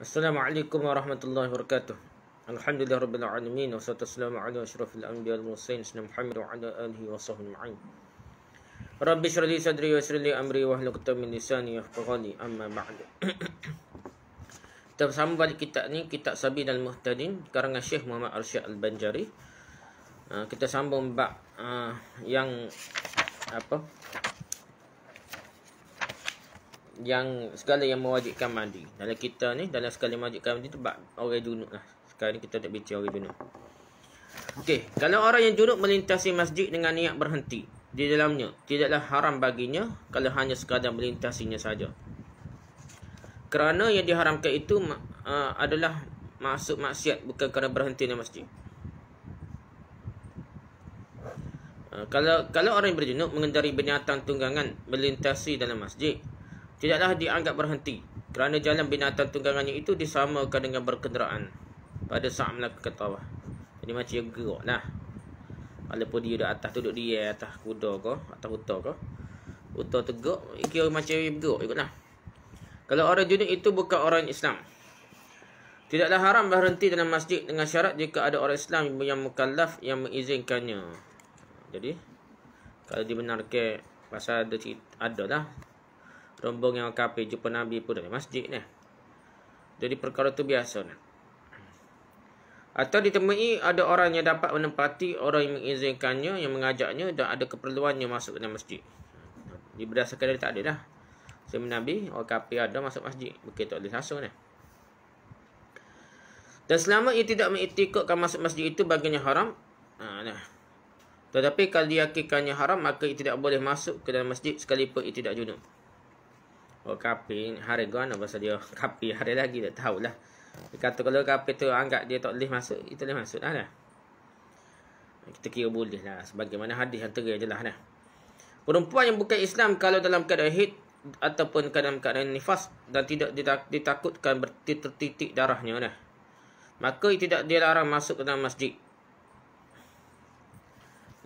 Assalamualaikum warahmatullahi wabarakatuh. Alhamdulillah rabbil alamin wassalatu wassalamu ala asyrafil anbiya wal mursalin sayyidina Muhammad wa ala alihi washabbihi ajma'in. Rabbi shrah li sadri wa yassir li amri wahlul 'uqdatam min lisani yafqahu qawli, amma ba'd. Kita bersama balik kitab ni, Kitab Sabilal Muhtadin karangan Syekh Muhammad Arsyad Al-Banjari. Kita sambung bab yang segala yang mewajibkan mandi. Dalam kita ni, dalam segala yang mewajibkan mandi tu bab orang junub lah. Sekarang ni kita tak bincang orang junub. Okey, kalau orang yang junub melintasi masjid dengan niat berhenti di dalamnya, tidaklah haram baginya kalau hanya sekadar melintasinya saja. Kerana yang diharamkan itu adalah maksud maksiat, bukan kerana berhenti dalam masjid. Kalau orang yang berjunub mengendari binatang tunggangan melintasi dalam masjid, tidaklah dianggap berhenti kerana jalan binatang tunggangannya itu disamakan dengan berkenderaan pada saat melakukan tawaf. Jadi macam dia gerak lah. Walaupun dia duduk atas, duduk dia atas kuda ke, atas unta ke, unta tegak, kira macam dia bergerak ikutlah. Kalau orang junub itu bukan orang Islam, tidaklah haram berhenti dalam masjid dengan syarat jika ada orang Islam yang mukallaf yang mengizinkannya. Jadi kalau dibenarkan, pasal ada lah rombongan yang kafir jumpa Nabi pun dalam masjid ni. Jadi perkara tu biasa ni. Atau ditemui ada orang yang dapat menempati orang yang mengizinkannya, yang mengajaknya dan ada keperluannya masuk dalam masjid. Berdasarkan dari tak ada dah. Sebelum Nabi, orang kafir ada masuk masjid. Bukan tak boleh langsung ni. Dan selama ia tidak mengiktikadkan masuk masjid itu baginya haram. Tetapi kalau diyakinkannya haram, maka ia tidak boleh masuk ke dalam masjid sekalipun ia tidak junub. Oh kafir hari gana pasal dia kafir hari lagi tak tahulah. Dia kata kalau kafir tu anggap dia tak boleh masuk, kita boleh masuk dah. Kita kira boleh lah sebagaimana hadis yang terang jelas dah. Perempuan yang bukan Islam kalau dalam keadaan haid ataupun dalam keadaan nifas dan tidak ditakutkan tertitik darahnya dah, maka ia tidak dilarang masuk ke dalam masjid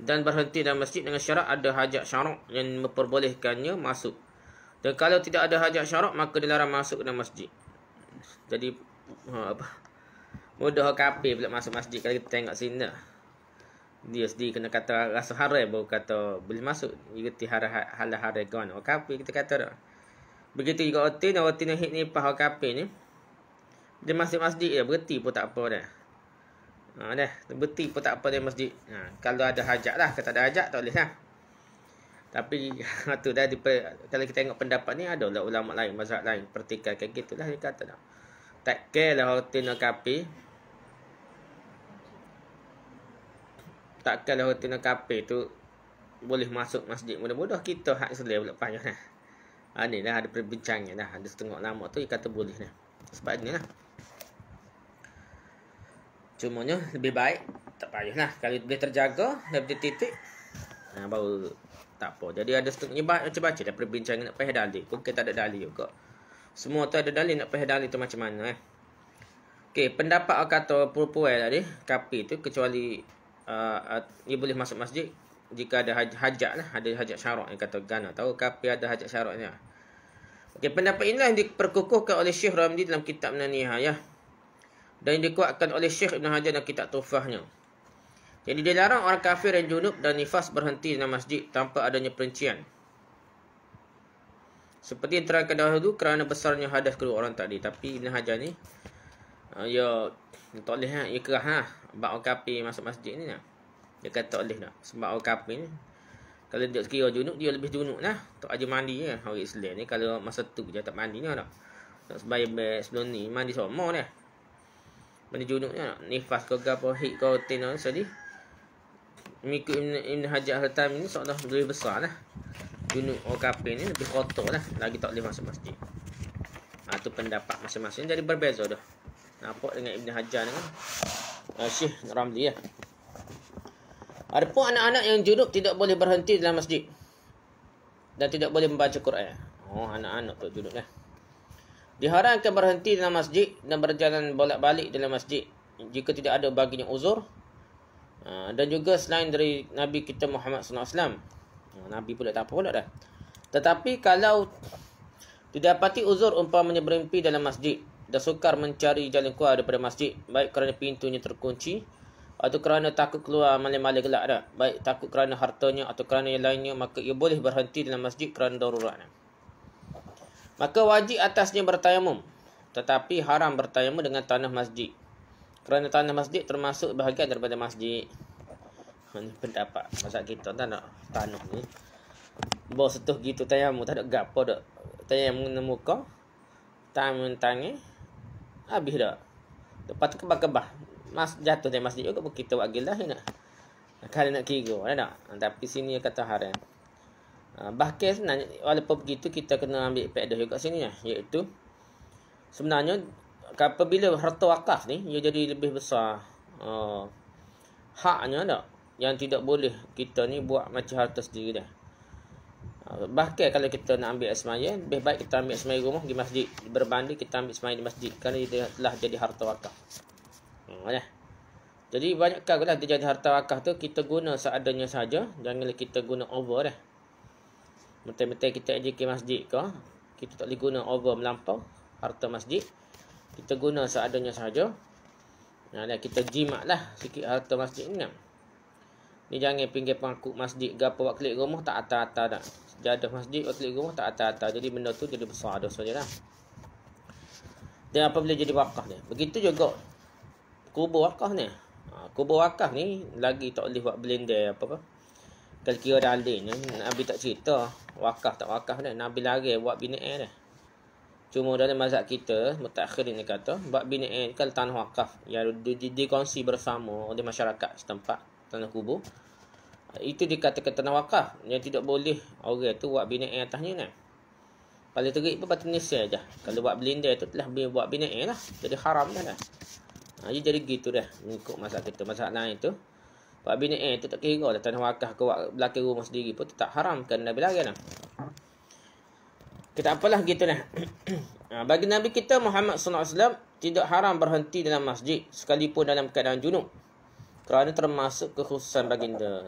dan berhenti dalam masjid dengan syarat ada hajat syarak yang memperbolehkannya masuk. Dan kalau tidak ada hajat syarak, maka dilarang masuk dalam masjid. Jadi mudah kafir pula masuk masjid. Kalau kita tengok sini, dia sendiri kena kata rasa haram baru kata boleh masuk. Dia kata halah haram kan. Orang kafir kita kata dah. Begitu juga orang hit ni pahal kafir ni, dia masuk masjid dia berhenti pun tak apa dah. Berhenti pun tak apa dia masjid. Kalau ada hajat lah. Kalau tak ada hajat tak boleh lah. Tapi tu dah kalau kita tengok pendapat ni, ada lah ulama lain, mazhab lain pertikaikan gitulah. Dia kata dah, tak care lah orang tina kafir, tak care lah orang tina kafir tu boleh masuk masjid. Mudah-mudah kita hak Islam pula payah lah. Ni dah ada perbincangan dah. Ada setengah ulama tu dia kata boleh lah. Sebab ni lah. Cumanya lebih baik tak payah lah. Kalau boleh terjaga dari titik, baru tak apa. Jadi ada setengah baca-baca dah perbincangan nak payah dalil. Bukan tak ada dalil juga. Semua tu ada dalil, nak payah dalil tu macam mana Okey, pendapat kata perempuan tadi, kafir tu kecuali dia boleh masuk masjid jika ada hajat lah, ada hajat syarak yang kata gana. Tahu kafir ada hajat syarak ni. Okey, pendapat inilah yang diperkukuhkan oleh Syekh Ramli dalam kitab Nihayah dan yang dikuatkan oleh Syekh Ibn Hajar dalam kitab Tuhfahnya. Jadi dilarang orang kafir yang junub dan nifas berhenti dalam masjid tanpa adanya perincian. Seperti yang terangkan dahulu kerana besarnya hadas kedua orang tadi. Tapi Ibn Hajar ni, ya tak boleh lah. Ia kerah lah. Sebab orang kafir masuk masjid ni lah. Dia kata tak boleh lah. Sebab orang kafir ni, kalau dia sekira junub, dia lebih junub lah. Tak aja mandi lah. Orang Islam ni kalau masa tu je tak mandi ni lah. Tak sebayang sebelum ni, mandi semua lah. Mandi junub ni lah. Nifas ke apa, hit ke tina ni. Jadi mengikut Ibn Hajar Al-Haytami ni seolah lebih besar lah. Junub orang kafir ni lebih kotor lah. Lagi tak boleh masuk masjid. Tu pendapat masing-masing. Jadi berbeza dah. Nampak dengan Ibn Hajar dengan Syekh Ramli lah. Adapun anak-anak yang junub tidak boleh berhenti dalam masjid dan tidak boleh membaca Quran. Anak-anak tu junub lah. Diharamkan berhenti dalam masjid dan berjalan bolak-balik dalam masjid jika tidak ada baginya uzur. Dan juga selain dari Nabi kita Muhammad SAW. Nabi pula tak apa pula dah. Tetapi kalau didapati uzur umpamanya bermimpi dalam masjid dan sukar mencari jalan keluar daripada masjid, baik kerana pintunya terkunci atau kerana takut keluar malam-malam gelap dah, baik takut kerana hartanya atau kerana yang lainnya, maka ia boleh berhenti dalam masjid kerana darurat. Maka wajib atasnya bertayamum, tetapi haram bertayamum dengan tanah masjid, kerana tanah masjid termasuk bahagian daripada masjid. Ini pendapat masak kita tak nak tanah ni bawa setuh gitu tayamum, tak ada gapo dak. Tayamum guna muka, tangan habis dak. Lepas tu kebah-kebah mas jatuh dari masjid juga kita buat gilah nak. Kalau nak kira tak. Tapi sini kata haram. Bahkan sebenarnya walaupun begitu kita kena ambil faedah juga sini lah, iaitu sebenarnya apabila harta wakaf ni ia jadi lebih besar haknya tak, yang tidak boleh kita ni buat macam harta sendiri dah. Bahkan kalau kita nak ambil semaya, lebih baik kita ambil semaya rumah di masjid berbanding kita ambil semaya di masjid, kerana dia telah jadi harta wakaf. Jadi banyak kali lah dia jadi harta wakaf tu kita guna seadanya saja, janganlah kita guna over dah. Betul-betul kita AJK masjid ke, kita tak boleh guna over melampau harta masjid. Kita guna seadanya saja. Kita jimat lah sikit harta masjid ni. Ni jangan pinggir pangkuk masjid gapo buat klik rumah tak atas-atas dah. Sejadah masjid buat klik rumah tak atas-atas. Jadi benda tu jadi besar dosa je lah. Dan apabila jadi wakaf ni, begitu juga kubur wakaf ni. Kubur wakaf ni lagi tak boleh buat blender apa-apa. Kalau kira dalil ni Nabi tak cerita wakaf tak wakaf dah. Nabi lari buat binaan dah. Cuma dalam mazhab kita mutaakhirin ni kata buat binaan kalau tanah wakaf yang dikongsi bersama oleh masyarakat setempat, tanah kubur, itu dikatakan tanah wakaf yang tidak boleh orang tu buat binaan atasnya ni. Paling terik pun batu nisai je. Kalau buat blender tu telah buat binaan lah, jadi haram dah lah. Jadi gitu dah mengikut mazhab kita. Mazhab lain tu buat binaan tu tak kira lah tanah wakaf ke buat belakang rumah sendiri pun tetap haram kerana Nabi larang lah. Kita apalah gitu lah. Bagi Nabi kita Muhammad SAW tidak haram berhenti dalam masjid sekalipun dalam keadaan junub, kerana termasuk kekhususan baginda.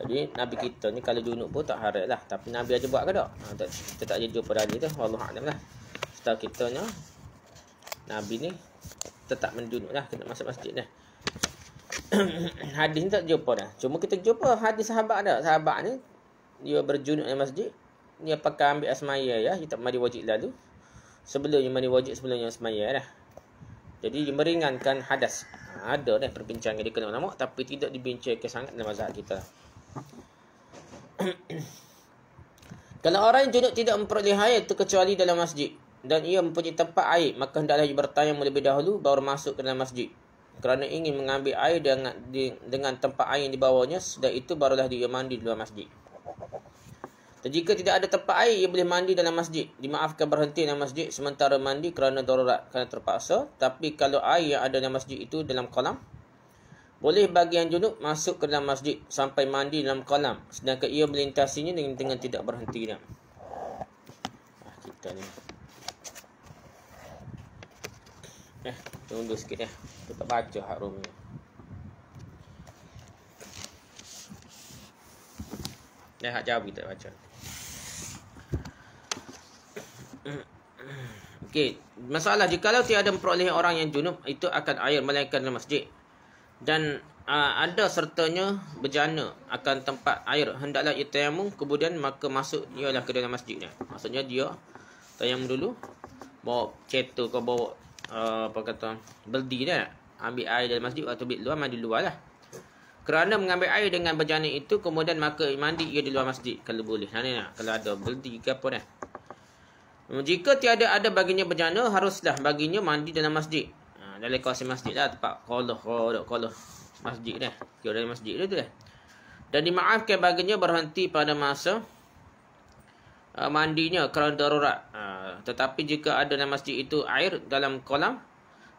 Jadi Nabi kita ni kalau junub pun tak haram lah. Tapi Nabi aja buat ke tak? Kita tak jadi jumpa dalil tu. Wallahualam lah. Setahu kita ni Nabi ni tetap menjunub lah, kena masuk masjid dah. Hadis ni tak jumpa dah. Cuma kita jumpa hadis sahabat dah. Sahabat ni dia berjunub dalam masjid. Dia pakai ambil asmaya ya, dia tak mandi wajib lalu. Sebelumnya mandi wajib, sebelumnya asmaya dah. Jadi dia meringankan hadas. Ada dah perbincangan di kalangan ulama tapi tidak dibincangkan sangat dalam mazhab kita. Kalau orang yang junub tidak memperoleh air itu kecuali dalam masjid dan ia mempunyai tempat air, maka hendaklah ia bertayamum lebih dahulu baru masuk ke dalam masjid. Kerana ingin mengambil air dengan tempat air yang dibawanya, sudah itu barulah dia mandi di luar masjid. Dan jika tidak ada tempat air, ia boleh mandi dalam masjid. Dimaafkan berhenti dalam masjid sementara mandi kerana darurat, kerana terpaksa. Tapi kalau air yang ada dalam masjid itu dalam kolam, boleh bagi yang junub masuk ke dalam masjid sampai mandi dalam kolam, sedangkan ia melintasinya dengan tidak berhenti. Kita ni tunggu sikit kita baca harum ni. Hak jauh kita baca. Okey, masalah jikalau tiada memperoleh orang yang junub itu akan air melainkan dalam masjid dan ada sertanya berjana akan tempat air, hendaklah ia tayamum kemudian maka masuk ialah ke dalam masjid ni. Maksudnya dia tayamum dulu, bawa ceto ke bawa beldi dia, ambil air dalam masjid atau ambil luar, mandi luar lah. Kerana mengambil air dengan berjana itu kemudian maka mandi ia di luar masjid kalau boleh. Kalau ada beldi ke apa dah. Jika tiada ada baginya berjana, haruslah baginya mandi dalam masjid. Dalam kawasan masjid lah, tempat kolah masjid dah. Kira dalam masjid tu dah. Dan dimaafkan baginya berhenti pada masa mandinya kerana darurat. Tetapi jika ada dalam masjid itu air dalam kolam,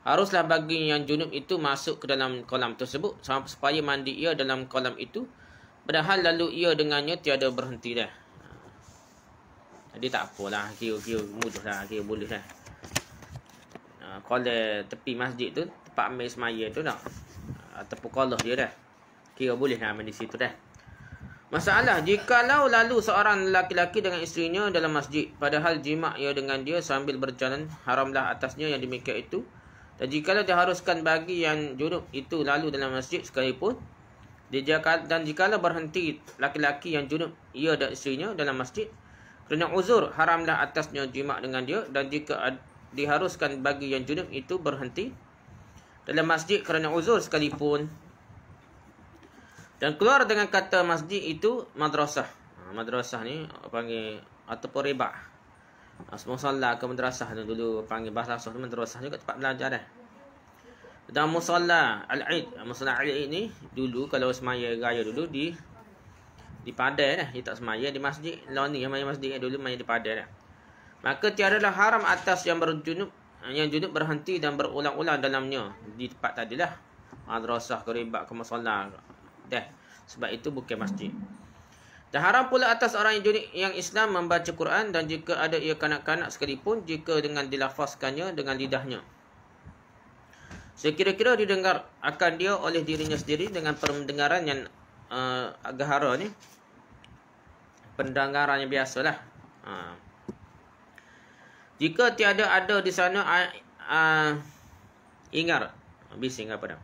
haruslah bagi yang junub itu masuk ke dalam kolam tersebut supaya mandi ia dalam kolam itu, padahal lalu ia dengannya tiada berhenti dah. Jadi tak apalah, kira mudah lah, kira boleh lah. Kolam tepi masjid tu, tempat ambil semaya tu tak, ataupun kolah dia dah, kira boleh lah mandi situ dah. Masalah, jikalau lalu seorang lelaki-lelaki dengan isterinya dalam masjid, padahal jima' ia dengan dia sambil berjalan, haramlah atasnya yang demikian itu. Dan jikalau diharuskan bagi yang junub itu lalu dalam masjid sekalipun, dan jikalau berhenti lelaki-lelaki yang junub ia dan isterinya dalam masjid, kerana uzur, haramlah atasnya jima' dengan dia. Dan jika diharuskan bagi yang junub itu berhenti dalam masjid kerana uzur sekalipun, dan keluar dengan kata masjid itu madrasah. Madrasah ni panggil ataupun riba'. Musalla ke madrasah dulu panggil bahasa Arab madrasah juga tempat belajar dah. Dan musalla al-Eid, musalla al-Eid ni dulu kalau semaya raya dulu di padai dah, dia tak semaya di masjid. Lawan ni yang maya masjid dulu maya di padai dah. Maka tiadalah haram atas yang junub berhenti dan berulang-ulang dalamnya di tempat tadilah. Madrasah ke riba' ke musalla. Dah. Sebab itu bukan masjid. Dan haram pula atas orang yang Islam membaca Quran, dan jika ada ia kanak-kanak sekalipun, jika dengan dilafazkannya dengan lidahnya, sekira-kira didengar akan dia oleh dirinya sendiri dengan pendengaran yang gahara ni, pendengaran yang biasalah. Jika tiada ada di sana ingar, bising apa dah.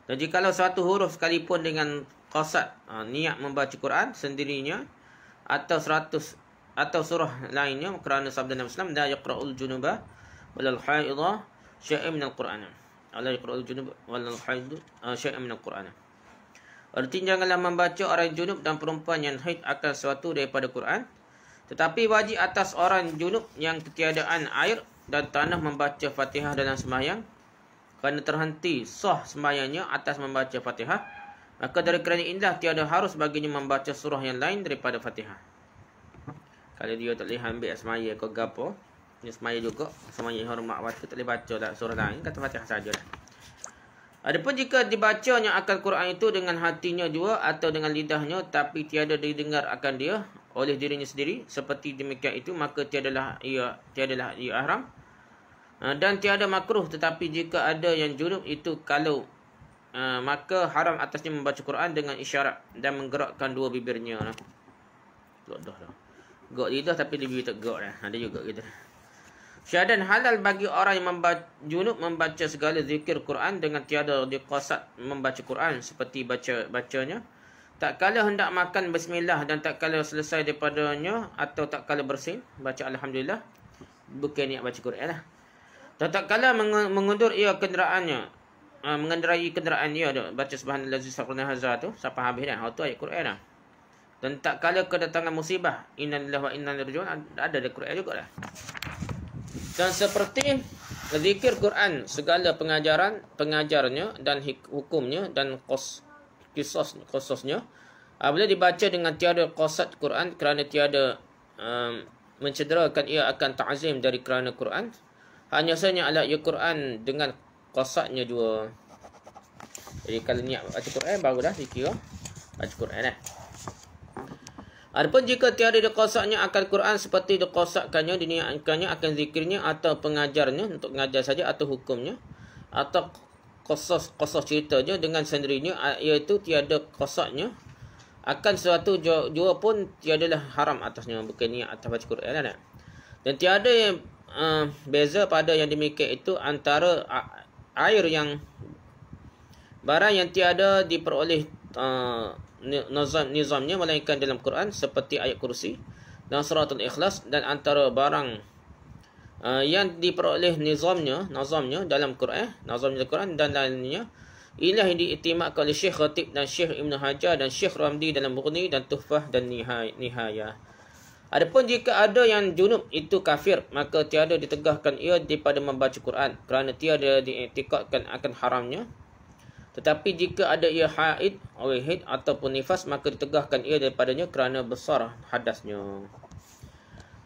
Dan jikalau satu huruf sekalipun dengan qasad, niat membaca Quran sendirinya, atau surah lainnya, kerana sabda Nabi sallallahu alaihi wasallam, la yaqra'ul junuba walal haidha syai'an minal Qur'an. La yaqra'ul junuba walal haidha syai'an minal Qur'an. Artinya janganlah membaca orang junub dan perempuan yang haid akan sesuatu daripada Quran, tetapi wajib atas orang junub yang ketiadaan air dan tanah membaca Fatihah dalam sembahyang, kerana terhenti sah sembahyangnya atas membaca Fatihah, maka dari kerana inilah tiada harus baginya membaca surah yang lain daripada Fatihah. Kalau dia tak boleh ambil semaya ke gapo, dia semaya juga, semaya hormat waktu tak boleh baca surah lain, kata Fatihah sajalah. Adapun jika dibacanya akan Quran itu dengan hatinya juga atau dengan lidahnya, tapi tiada didengar akan dia oleh dirinya sendiri, seperti demikian itu, maka tiadalah ia haram. Dan tiada makruh, tetapi jika ada yang junub itu maka haram atasnya membaca Quran dengan isyarat dan menggerakkan dua bibirnya. Gok lidah tapi bibir tak gok dah. Ada juga gitu. Syahadan halal bagi orang yang junub membaca segala zikir Quran dengan tiada diqasad membaca Quran seperti bacanya. Tak kala hendak makan bismillah dan tak kala selesai daripadanya, atau tak kala bersin baca alhamdulillah, bukan niat baca Quran lah. Tak kala mengundur ia kenderaannya, mengendarai kenderaan dia, baca subhanallazi sakhkhara hadza tu sampai habis dah. Itu ayat Quran dah. Dan tak kala kedatangan musibah, innalillahi wa inna ilaihi raji'un, ada di Quran juga dah. Dan seperti zikir Quran, segala pengajarnya dan hukumnya dan qisasnya, apabila dibaca dengan tiada qasad Quran kerana tiada mencederakan ia akan ta'zim dari kerana Quran, hanya sahaja ala ia Quran dengan qasadnya juga. Jadi kalau niat baca Quran baru dah dikira baca Quran dah. Adapun jika tiada diqasadnya akan Quran seperti diqasadkannya, diniatkannya akan zikirnya atau pengajarnya untuk mengajar saja, atau hukumnya atau qasas ceritanya dengan sendirinya, iaitu tiada qasadnya akan sesuatu jua pun tiadalah haram atasnya, bukan niat atas baca Quran dah. Dan tiada yang beza pada yang demikian itu antara air yang barang yang tiada diperoleh nizamnya melainkan dalam Quran seperti ayat kursi dan suratul ikhlas, dan antara barang yang diperoleh nizamnya dalam Quran dan lainnya, inilah yang diiktimadkan oleh Syekh Khatib dan Syekh Ibn Hajar dan Syekh Ramdi dalam Mughni dan Tuhfah dan Nihayah. Adapun jika ada yang junub itu kafir, maka tiada ditegahkan ia daripada membaca Quran kerana tiada diiktikadkan akan haramnya. Tetapi jika ada ia haid ataupun nifas, maka ditegahkan ia daripadanya kerana besar hadasnya.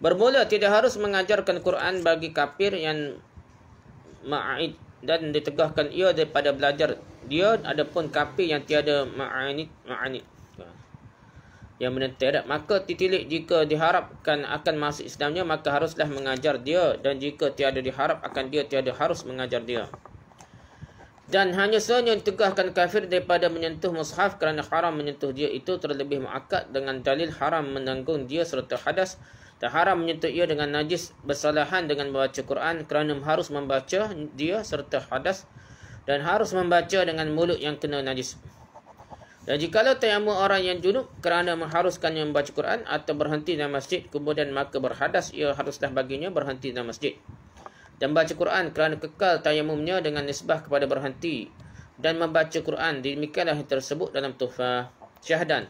Bermula tidak harus mengajarkan Quran bagi kafir yang ma'id, dan ditegahkan ia daripada belajar dia. Adapun kafir yang tiada ma'anid yang menentera, maka ditilik jika diharapkan akan masuk Islamnya, maka haruslah mengajar dia, dan jika tiada diharap akan dia, tiada harus mengajar dia. Dan hanya sahaja ditegahkan kafir daripada menyentuh mushaf kerana haram menyentuh dia itu terlebih muakkad dengan dalil haram menanggung dia serta hadas, dan haram menyentuh ia dengan najis bersalahan dengan membaca Quran kerana harus membaca dia serta hadas, dan harus membaca dengan mulut yang kena najis. Dan jikalau tayamum orang yang junub kerana mengharuskannya membaca Quran atau berhenti dalam masjid kemudian maka berhadas, ia haruslah baginya berhenti dalam masjid dan baca Quran kerana kekal tayamumnya dengan nisbah kepada berhenti dan membaca Quran. Demikianlah yang tersebut dalam Tuhfah Syahdan.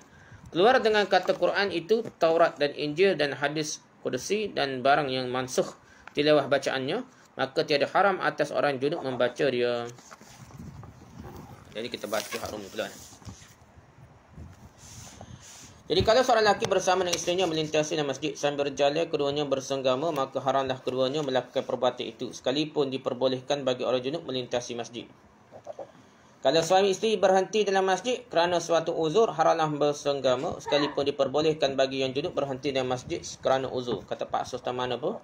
Keluar dengan kata Quran itu Taurat dan Injil dan hadis Qudsi dan barang yang mansukh tilawah bacaannya, maka tiada haram atas orang junub membaca dia. Jadi kita baca haram pula. Jadi kalau seorang lelaki bersama dengan isterinya melintasi dalam masjid sambil berjalan keduanya bersenggama, maka haramlah keduanya melakukan perbuatan itu sekalipun diperbolehkan bagi orang junub melintasi masjid. Kalau suami isteri berhenti dalam masjid kerana suatu uzur, haramlah bersenggama sekalipun diperbolehkan bagi yang junub berhenti dalam masjid kerana uzur. Kata Pak Sultan mana pun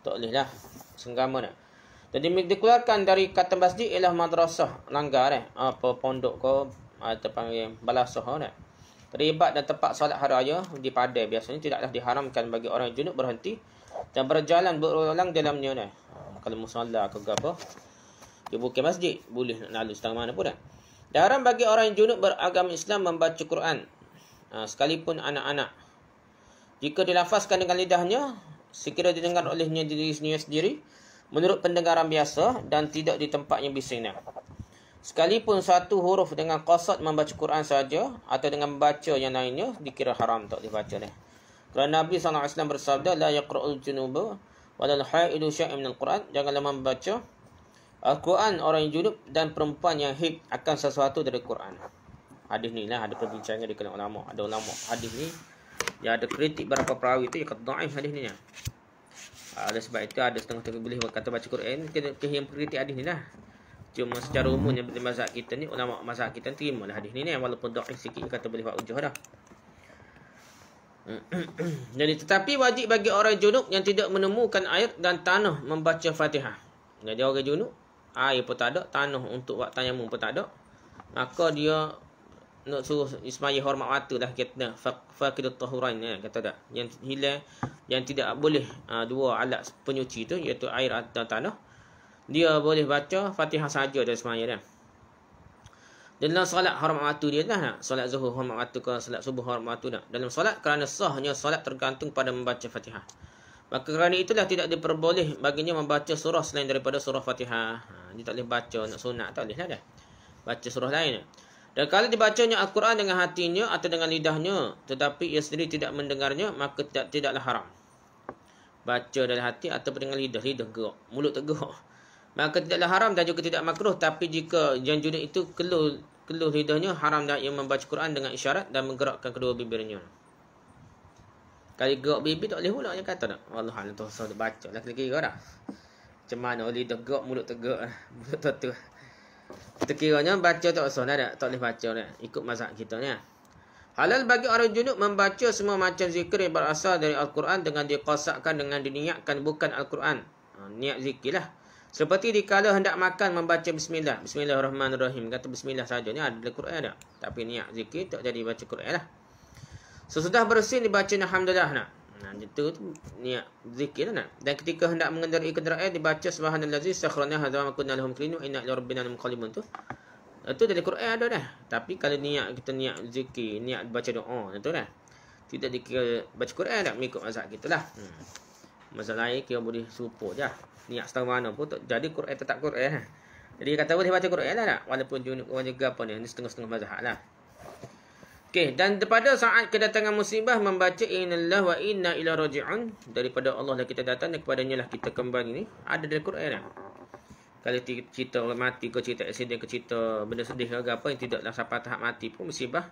tak bolehlah senggama dah. Jadi dikeluarkan dari kata masjid ialah madrasah langgar apa pondok ko atau panggil balasah dah. Teribat dan tempat solat hari raya di padai biasanya tidaklah diharamkan bagi orang junub berhenti dan berjalan berulang dalamnya dah. Kalau musalla ke apa dia bukan masjid, boleh nak lalu setengah mana pun dah. Dan haram bagi orang yang junub beragama Islam membaca Quran sekalipun anak-anak. Jika dilafazkan dengan lidahnya sekira didengar olehnya dirinya sendiri menurut pendengaran biasa dan tidak di tempatnya bising. Sekalipun satu huruf dengan qasad membaca Quran saja atau dengan membaca yang lainnya dikira haram, tak dibaca dah. Kerana Nabi SAW bersabda la yaqra'ul junuba walal haidu syai'an minal Quran, janganlah membaca Al-Quran orang yang junub dan perempuan yang haid akan sesuatu dari Quran. Hadis ni lah ada perbincangan di kalangan ulama. Ada ulama hadis ni yang ada kritik beberapa perawi itu yang kata dhaif hadis ni lah. Oleh sebab itu ada setengah-setengah boleh kata baca Quran kena yang kritik hadis ni lah. Cuma secara umumnya di mazhab kita ni, ulama mazhab kita terimalah hadis ni walaupun dhaif sikit kata boleh buat hujah dah. Jadi tetapi wajib bagi orang junub yang tidak menemukan air dan tanah membaca Fatihah. Jadi orang junub air pun tak ada, tanah untuk buat tayamum pun tak ada, maka dia nak suruh ismaya hormat waktu lah kita faqidut tahurain kata tak, yang hilang yang tidak boleh dua alat penyuci tu iaitu air atau tanah, dia boleh baca Fatihah saja dari semaya dia. Dan dalam solat hormat waktu dia lah, solat zuhur hormat waktu ke solat subuh hormat waktu dah. Dalam solat kerana sahnya solat tergantung pada membaca Fatihah. Maka kerana itulah tidak diperboleh baginya membaca surah selain daripada surah Fatihah. Dia tak boleh baca nak sunat tak boleh lah dah. Baca surah lain. Dan kalau dibacanya Al-Quran dengan hatinya atau dengan lidahnya tetapi ia sendiri tidak mendengarnya, maka tidaklah haram. Baca dari hati ataupun dengan lidah gerak, mulut tergerak, maka tidaklah haram dan juga tidak makruh. Tapi jika yang junub itu keluh lidahnya, haram dah ia membaca Quran dengan isyarat dan menggerakkan kedua bibirnya. Kalau gerak bibir tak boleh pula dia kata tak. Wallahualam tu saya baca lah kira-kira dah. Macam mana lidah gerak mulut tergerak mulut tu. Terkiranya baca tak usah dah, tak boleh baca dah. Ikut mazhab kita ni. Halal bagi orang junub membaca semua macam zikir yang berasal dari Al-Quran dengan diqasakkan dengan diniatkan bukan Al-Quran. Niat zikir lah. Seperti dikala hendak makan membaca bismillah. Bismillahirrahmanirrahim. Kata bismillah saja ni ada dalam Quran dah. Tapi niat zikir tak jadi baca Quran lah. Sesudah bersin dibaca alhamdulillah nak. Itu tu niat zikir nak. Dan ketika hendak mengendarai kenderaan dibaca subhanallazi sakhrana hadza wa kunna lahum muqrinin inna ila rabbina munqalibun tu. Itu dari Quran ada dah. Tapi kalau niat kita niat zikir, niat baca doa itu dah. Tidak dikira baca Quran dah mengikut mazhab kita lah. Mazhab lain kira boleh serupa je. Niat setengah mana pun tak jadi Quran tetap Quran. Jadi kata boleh baca Quran lah tak? Walaupun junub orang juga apa ni setengah-setengah mazhab lah. Okey, dan daripada saat kedatangan musibah membaca innalillah wa inna ilaihi raji'un, daripada Allah lah kita datang dan kepadanya lah kita kembali ni ada dalam Quran lah. Kalau cerita orang mati ke cerita aksiden ke cerita benda sedih ke apa yang tidaklah sampai tahap mati pun musibah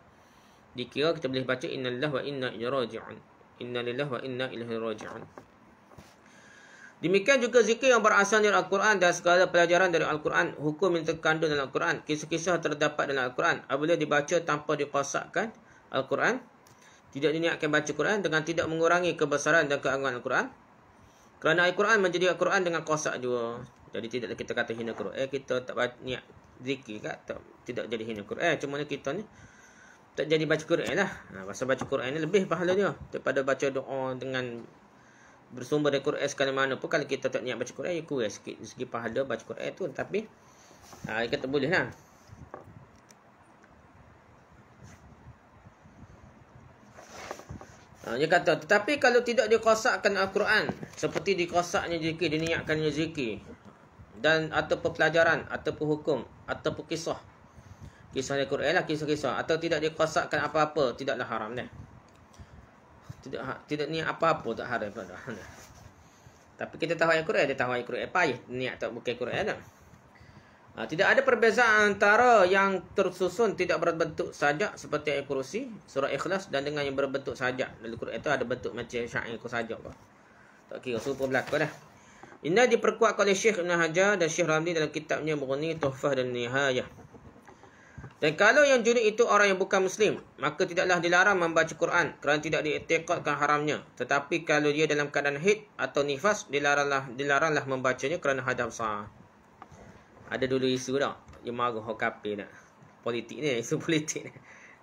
dikira kita boleh baca innalillah wa inna ilaihi raji'un. Innalillahi wa inna ilaihi raji'un. Demikian juga zikir yang berasal dari Al-Quran dan segala pelajaran dari Al-Quran, hukum yang terkandung dalam Al-Quran, kisah-kisah terdapat dalam Al-Quran. Apabila dibaca tanpa diqasakkan Al-Quran, tidak diniatkan baca Quran dengan tidak mengurangi kebesaran dan keagungan Al-Quran. Kerana Al-Quran menjadi Al-Quran dengan qasak juga. Jadi tidaklah kita kata hina Quran. Kita tak niat zikir kat, tidak jadi hina Quran. Cuma kita ni tak jadi baca Quran lah. Pasal baca Quran ni lebih pahala dia daripada baca doa dengan bersumber dari Quran sekali mana pun. Kalau kita tak niat baca Quran, ya kurang sikit segi pahala baca Quran tu. Tapi dia kata boleh lah. Dia kata, tetapi kalau tidak dikosakkan Al-Quran, seperti dikosaknya zikir, diniatkannya zikir, dan ataupun pelajaran, ataupun hukum, ataupun kisah Al-Quran lah, kisah-kisah, atau tidak dikosakkan apa-apa, tidaklah haram dah. Tidak niat apa-apa tak haram dah. Tapi kita tahu Al-Quran, dia tahu Al-Quran payah niat tak bukan Quran dah. Tidak ada perbezaan antara yang tersusun tidak berbentuk sajak seperti ayat kursi, surah Ikhlas, dan dengan yang berbentuk sajak. Dalam Quran itu ada bentuk macam syair ku sajak. Tak kira super belaka dah. Ini diperkuatkan oleh Syekh Ibn Hajar dan Syekh Ramli dalam kitabnya Mughni, Tuhfah dan Nihayah. Dan kalau yang junub itu orang yang bukan Muslim, maka tidaklah dilarang membaca Quran kerana tidak diiktikadkan haramnya. Tetapi kalau dia dalam keadaan haid atau nifas, dilaranglah membacanya kerana hadam sah. Ada dulu isu tak? Dia marah HKP tak? Politik ni, isu politik ni.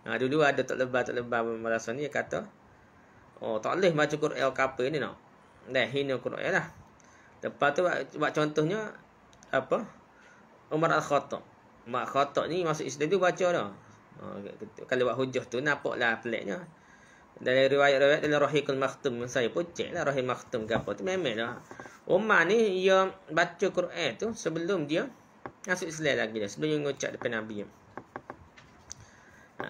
Dulu ada tak lebar merasa ni, dia kata, tak boleh baca Quran HKP ni tak? Dah, hina Quran lah. Lepas tu, buat contohnya, Umar Al-Khattab. Umar Al-Khattab ni masuk Islam tu baca dah. Kalau buat hujah tu, nampaklah peliknya. Dalam riwayat-riwayat dalam Rahikul Makhtum, saya pun cek lah Rahikul Makhtum ke apa tu, memang dah. Umar ni, dia baca Quran tu sebelum dia masuk Islam lagi dah, sebelum dia mengucap depan Nabi.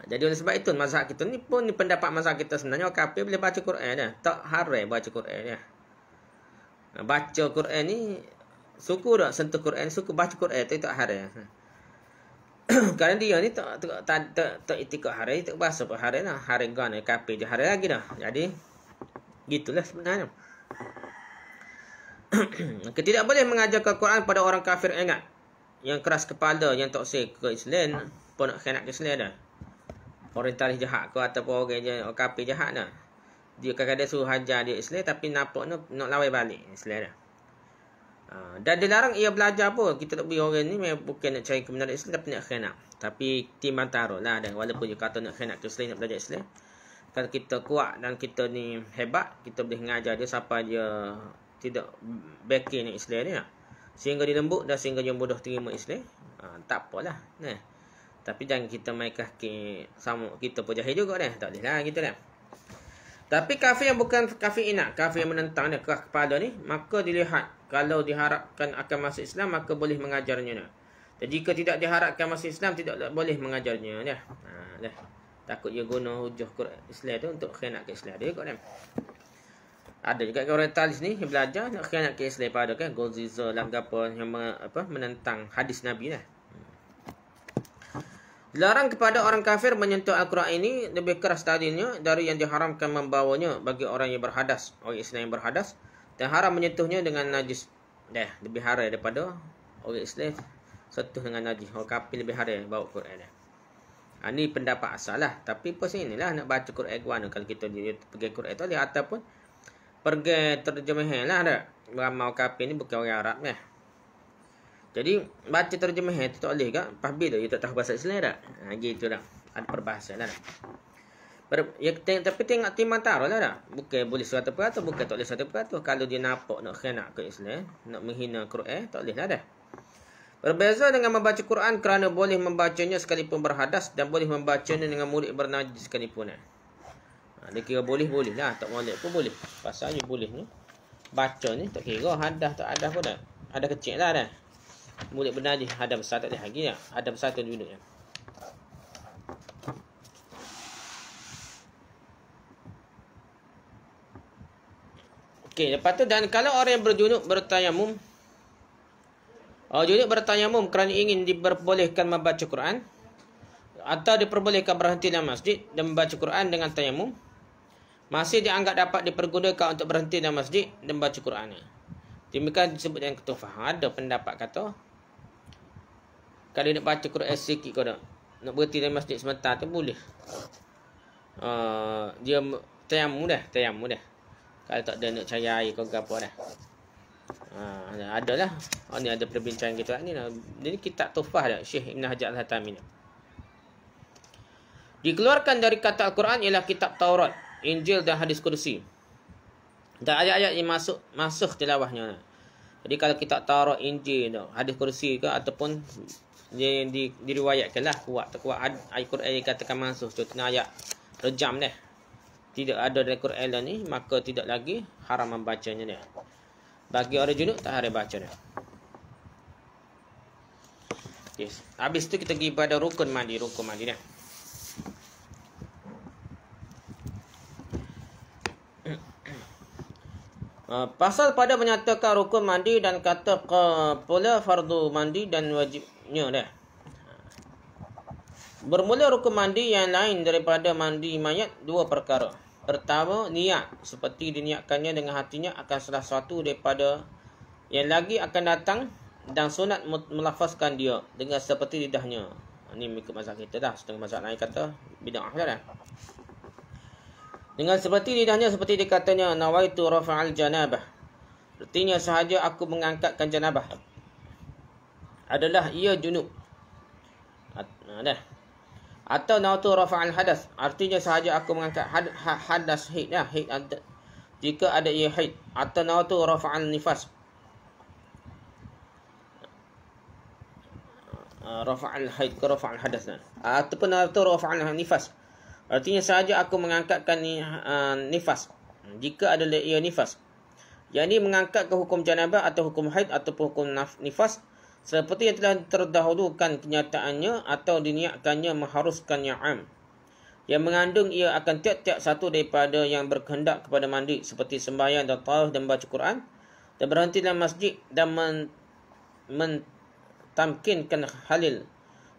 Jadi oleh sebab itu mazhab kita ni pun pendapat mazhab kita sebenarnya kafir boleh baca Quran dah. Tak haram baca Quran dah. Baca Quran ni suku dak sentuh Quran, suku baca Quran tu tak haram. Kerana dia ni tak itikad haram, tak bahasa apa haram lah. Haram gana kafir je haram lagi dah. Jadi gitulah sebenarnya. Tidak boleh mengajarkan Quran pada orang kafir, ingat. Yang keras kepala, yang tak usah ke Islam pun nak khianat ke Islam dah. Orientalis jahat ke ataupun orang kafir jahat dah. Dia kadang-kadang suruh hajar dia Islam tapi nampak nak lawai balik Islam dah. Dan dilarang ia belajar pun. Kita tak beri orang ni bukan nak cari kebenaran Islam tapi nak khianat. Tapi timbang taruh lah dah. Walaupun dia kata nak khianat ke Islam, nak belajar Islam, kalau kita kuat dan kita ni hebat, kita boleh mengajar dia sampai dia tidak backing Islam ni lah. Sehingga dia lembut dan sehingga dia mudah terima Islam. Tak apalah. Nah. Tapi jangan kita main kaki sama kita pun jahil juga dah. Tak boleh lah gitu dah. Tapi kafir yang bukan kafir inat, kafir yang menentang dia keras kepala ni, maka dilihat kalau diharapkan akan masuk Islam maka boleh mengajarnya dah. Dan jika tidak diharapkan masuk Islam tidak boleh mengajarnya dah. Dah. Takut dia guna hujah Quran Islam tu untuk khianat ke Islam dia kot dah. Ada juga orientalis ni yang belajar nak khianat ke Islam pada kan Goziza lah apa yang menentang hadis Nabi lah. Dilarang kepada orang kafir menyentuh Al-Quran ini lebih keras tadinya dari yang diharamkan membawanya bagi orang yang berhadas, orang Islam yang berhadas, dan haram menyentuhnya dengan najis. Dah, lebih haram daripada orang Islam sentuh dengan najis. Orang kafir lebih haram bawa Quran dah. Ini pendapat asal lah. Tapi pas inilah nak baca Quran guana kalau kita pergi Quran tu lihat ataupun pergi terjemahan lah dah. Ramai kafir ni bukan orang Arab lah. Jadi baca terjemahan tu tak boleh ke? Pahbil dia tak tahu bahasa Islam dah. Gitu dah. Ada perbahasan lah dah. Tapi tengok timbang taruh lah dah. Bukan boleh 100%, bukan tak boleh 100%. Kalau dia nampak nak khianat ke Islam, nak menghina Quran, tak boleh lah dah. Berbeza dengan membaca Quran kerana boleh membacanya sekalipun berhadas dan boleh membacanya dengan murid bernajis sekalipun. Dia kira boleh lah, tak boleh pun boleh. Pasalnya boleh ni. Baca ni tak kira hadas tak hadas pun dah. Ada kecil lah dah. Murid bernajis, hadas besar tak boleh lagi dah. Hadas besar tu duduknya. Okey, lepas tu dan kalau orang yang berjunub bertayamum, junub bertayamum kerana ingin diperbolehkan membaca Quran atau diperbolehkan berhenti dalam masjid dan membaca Quran dengan tayamum, masih dianggap dapat dipergunakan untuk berhenti dalam masjid dan membaca Quran. Demikian disebut dengan ketufah. Ada pendapat kata kalau nak baca Quran sikit kau nak berhenti dalam masjid sebentar tu boleh. Dia tayamum dah. Kalau tak ada nak cari air kau apa dah. Adalah. Ni ada perbincangan kita ni. Jadi kitab Tuhfah dah Syekh Ibn Hajar Al-Haytami ni. Dikeluarkan dari kata Al-Quran ialah kitab Taurat, Injil dan hadis Qudsi. Dan ayat-ayat yang masuk tilawahnya. Jadi kalau kitab Taurat, Injil, hadis Qudsi ke ataupun dia diriwayatkanlah kuat tak kuat ayat Quran yang katakan masuk, contohnya ayat rejam ni. Tidak ada dalam Quran ni, maka tidak lagi haram membacanya dia. Bagi orang junub tak haram baca dia. Okay. Habis tu kita pergi pada rukun mandi dah. Pasal pada menyatakan rukun mandi dan kata pula fardu mandi dan wajibnya dah. Bermula rukun mandi yang lain daripada mandi mayat dua perkara. Pertama, niat seperti diniatkannya dengan hatinya akan salah satu daripada yang lagi akan datang, dan sunat melafazkan dia dengan seperti lidahnya. Ini mengikut mazhab kita dah. Setengah mazhab lain kata bid'ah dah. Dengan seperti lidahnya seperti dikatanya nawaitu rafa'al janabah. Artinya sahaja aku mengangkatkan janabah. Adalah ia junub. Dah. Atau nawaitu rafa'al hadas. Artinya sahaja aku mengangkat hadas haid dah. Haid jika ada ia haid. Atau nawaitu rafa'al nifas. Rafa'al haid ke rafa'al hadas dah. Ataupun nawaitu rafa'al nifas. Artinya sahaja aku mengangkatkan nifas. Jika ada ia nifas. Yang ini mengangkat ke hukum janabah atau hukum haid ataupun hukum nifas. Seperti yang telah terdahulukan kenyataannya atau diniatkannya mengharuskan yang am. Yang mengandung ia akan tiap-tiap satu daripada yang berkehendak kepada mandi. Seperti sembahyang dan tawaf dan baca Quran. Dan berhenti dalam masjid dan mentamkinkan halil.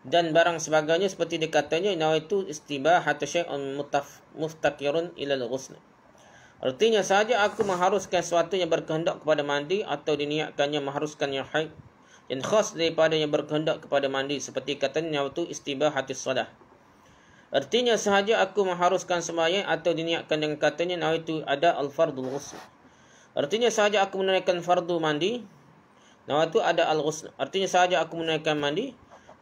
Dan barang sebagainya seperti dikatanya nawaitu istibahatu syai'un muftakirun ilal ghusl. Artinya sahaja aku mengharuskan sesuatu yang berkehendak kepada mandi atau diniatkannya mengharuskan yang haid yang khas daripada yang berkehendak kepada mandi seperti katanya nawaitu istibahatus solah. Artinya sahaja aku mengharuskan sembahyang atau diniatkan dengan katanya nawaitu ada al-fardul ghusl. Artinya sahaja aku menunaikan fardu mandi nawaitu ada al-ghusl. Artinya sahaja aku menunaikan mandi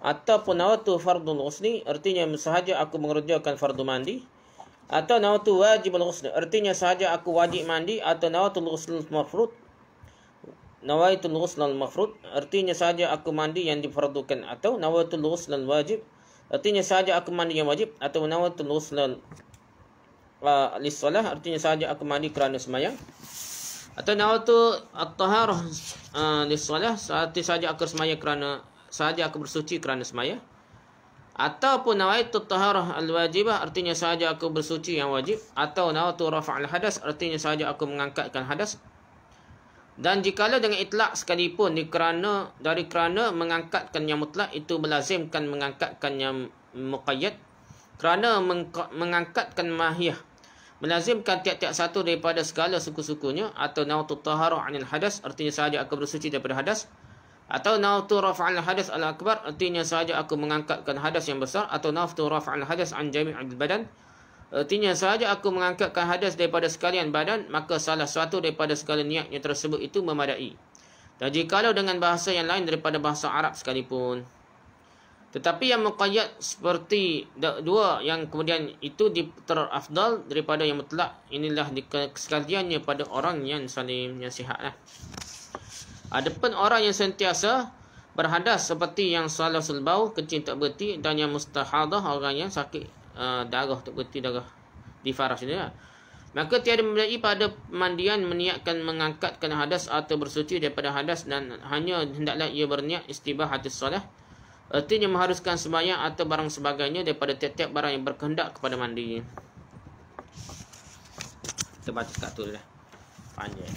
ataupun nawaitu fardul ghusli, artinya sahaja aku mengerjakan fardu mandi, atau nawaitu wajibul ghusli, artinya sahaja aku wajib mandi, atau nawaitul ghuslul mafrud, nawaitul ghuslul mafrud, artinya sahaja aku mandi yang difardukan, atau nawaitul ghuslul wajib, artinya sahaja aku mandi yang wajib, atau nawaitul ghuslul lis-salah, artinya sahaja aku mandi kerana sembahyang, atau nawaitu at-taharah lis-salah, artinya sahaja aku sembahyang kerana sahaja aku bersuci kerana semaya. Ataupun nawaitu taharah al-wajibah, artinya sahaja aku bersuci yang wajib. Atau nawaitu rafa'al hadas, artinya sahaja aku mengangkatkan hadas. Dan jikalau dengan itlak sekalipun dari kerana mengangkatkan yang mutlak itu melazimkan mengangkatkan yang muqayyad. Kerana mengangkatkan mahiyah melazimkan tiap-tiap satu daripada segala suku-sukunya. Atau nawaitu taharah anil hadas, artinya sahaja aku bersuci daripada hadas. Atau nawaitu rafa'al hadas al-akbar, artinya sahaja aku mengangkatkan hadas yang besar. Atau nawaitu rafa'al hadas an jami'il badan, artinya sahaja aku mengangkatkan hadas daripada sekalian badan, maka salah satu daripada segala niatnya tersebut itu memadai. Dan jikalau dengan bahasa yang lain daripada bahasa Arab sekalipun. Tetapi yang muqayyad seperti dua yang kemudian itu terafdal daripada yang mutlak. Inilah sekaliannya pada orang yang salim, yang sihat lah. Adapun orang yang sentiasa berhadas seperti yang salasul bau, kencing tak berhenti, dan yang mustahadah, orang yang sakit darah tak berhenti, darah di faras ni lah. Maka tiada memberi pada mandian meniatkan mengangkatkan hadas atau bersuci daripada hadas, dan hanya hendaklah ia berniat istibahatus solah, artinya mengharuskan sembahyang atau barang sebagainya daripada tiap-tiap barang yang berkehendak kepada mandi. Kita baca kat tu dah. Panjang.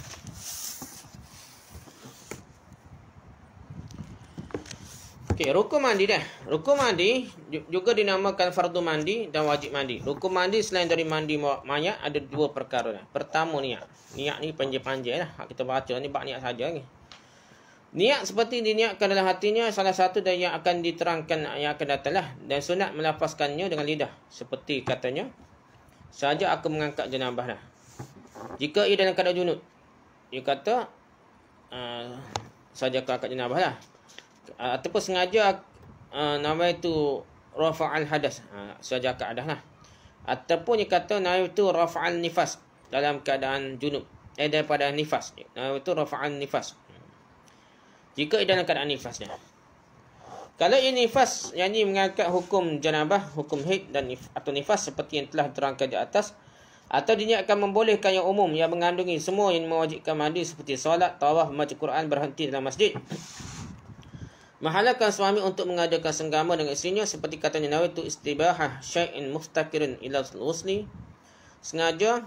Okey, rukun mandi dah. Rukun mandi juga dinamakan fardu mandi dan wajib mandi. Rukun mandi selain dari mandi mayat ada dua perkara dah. Pertama niat. Niat ni panjang-panjang lah. Kita baca ni bab niat saja ni. Niat seperti diniatkan dalam hatinya salah satu dari yang akan diterangkan yang akan datang lah. Dan sunat melafazkannya dengan lidah. Seperti katanya, sahaja aku mengangkat janabah dah. Jika ia dalam keadaan junub, dia kata sahaja aku angkat janabah lah. Ataupun sengaja nawaitu rafa'al hadas, sahaja angkat hadas lah. Ataupun dia kata nawaitu rafa'al nifas, dalam keadaan junub, daripada nifas, nawaitu rafa'al nifas, jika dalam keadaan nifasnya. Kalau ini nifas, yang ini mengangkat hukum janabah, hukum haid dan atau nifas seperti yang telah diterangkan di atas, atau diniatkan membolehkan yang umum yang mengandungi semua yang mewajibkan mandi seperti solat, tawaf, membaca Quran, berhenti dalam masjid, menghalalkan suami untuk mengadakan senggama dengan isterinya seperti katanya nawaitu istibahah syai'in muftakirin ila al-ghusli, sengaja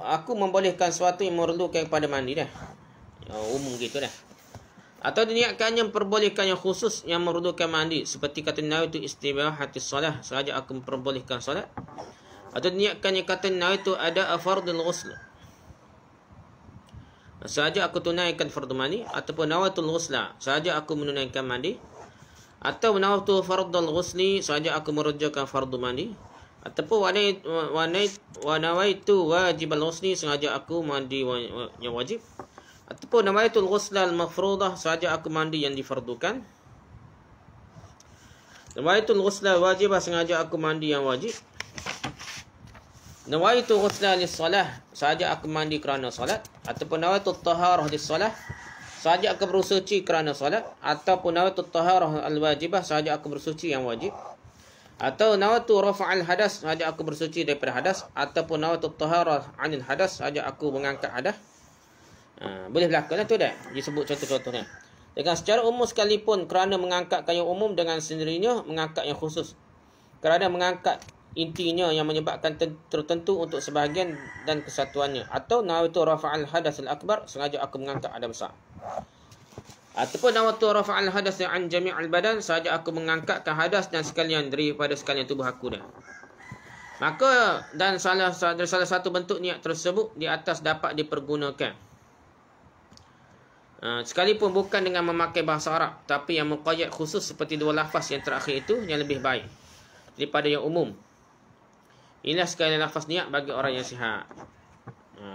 aku membolehkan sesuatu yang memerlukan kepada mandi dah. Umum gitu dah. Atau diniatkannya memperbolehkan yang khusus yang memerlukan mandi seperti kata nawaitu istibahatis solah, sengaja aku memperbolehkan solat. Atau diniatkannya kata nawaitu ada fardul ghusl, sengaja aku tunaikan fardu mandi. Ataupun nawaitul ghusla, sengaja aku menunaikan mandi. Atau nawaitu fardul ghusli, sengaja aku merujukkan fardu mandi. Ataupun wa nawaitu wajibal ghusli, sengaja aku mandi yang wajib. Ataupun nawaitul ghusla al-mafruḍah, sengaja aku mandi yang difardukan. Nawaitul ghusla wajibah, sengaja aku mandi yang wajib. Nawaitu ghusla lis-salah, sengaja aku mandi kerana salat. Ataupun nawaitu taharah lis-salah, sengaja aku bersuci kerana salat. Ataupun nawaitu taharah al-wajibah, sengaja aku bersuci yang wajib. Atau nawaitu rafa'al hadas, sengaja aku bersuci daripada hadas. Ataupun nawaitu taharah 'anil hadas, sengaja aku mengangkat hadas. Boleh berlaku lah tu dah. Disebut contoh-contohnya. Dengan secara umum sekalipun, kerana mengangkatkan yang umum dengan sendirinya, mengangkat yang khusus kerana mengangkat intinya yang menyebabkan tertentu untuk sebahagian dan kesatuannya. Atau nawaitu rafa'al hadas al-akbar, sengaja aku mengangkat hadas besar. Ataupun nawaitu rafa'al hadas an jami'al badan, sengaja aku mengangkatkan hadas dan sekalian daripada sekalian tubuh aku dah. Maka dan salah satu bentuk niat tersebut di atas dapat dipergunakan, sekalipun bukan dengan memakai bahasa Arab, tapi yang muqayyad khusus seperti dua lafaz yang terakhir itu yang lebih baik daripada yang umum. Inilah sekalian lafaz niat bagi orang yang sihat.